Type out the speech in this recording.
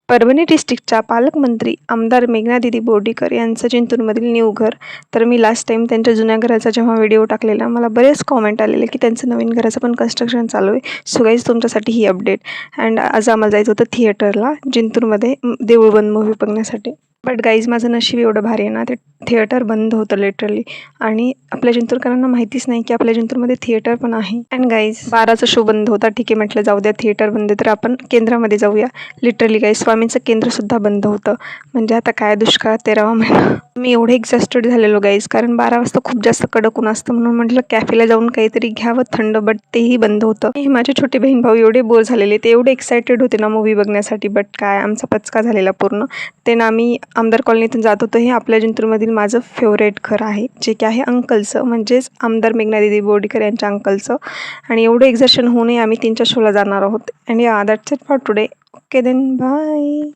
परभणी डिस्ट्रिक्टच्या पालकमंत्री आमदार मेघनादिदी बोर्डीकर यांचं जिंतूरमधील न्यू घर. तर मी लास्ट टाईम त्यांच्या जुन्या घराचा जेव्हा व्हिडिओ टाकलेला, मला बरेच कॉमेंट आलेले की त्यांचं नवीन घराचं पण कन्स्ट्रक्शन चालू आहे. सो गाईज, तुमच्यासाठी ही अपडेट. अँड आज आम्हाला जायचं होतं थिएटरला जिंतूरमध्ये देऊळबंद मूव्ही बघण्यासाठी. बट गाईज, माझं नशीब एवढं भारी आहे ना, ते थिएटर बंद होतं लिटरली. आणि आपल्या जिंतूरकरांना माहितीच नाही की आपल्या जिंतूरमध्ये थिएटर पण आहे. अँड गाईज, 12चा शो बंद होता. ठीक आहे म्हटलं, जाऊ द्या, थिएटर बंद आहे तर आपण केंद्रामध्ये जाऊया. लिटरली गाईज, स्वामींचं केंद्रसुद्धा बंद होतं. म्हणजे आता काय, दुष्काळ 13वा महिना. मी एवढे एक्झॉस्टेड झालेलो गाईज, कारण 12 वाजता खूप जास्त कडक ऊन असतं. म्हणून म्हटलं कॅफेला जाऊन काहीतरी घ्यावं थंड, बट तेही बंद होतं. हे माझे छोटे बहीण भाऊ एवढे बोर झालेले, ते एवढे एक्सायटेड होते ना मूव्ही बघण्यासाठी. बट काय, आमचा पचका झालेला पूर्ण. ते ना, आम्ही आमदार कॉलनीतून जात होतो. हे आपल्या जिंतूरमधील माझं फेवरेट घर आहे, जे की आहे अंकलचं, म्हणजेच आमदार मेघनादिदी बोर्डीकर यांच्या अंकलचं. आणि एवढं एक्झर्शन होऊनही आम्ही 3च्या शोला जाणार आहोत. And yeah, that's it for today. Okay then, bye.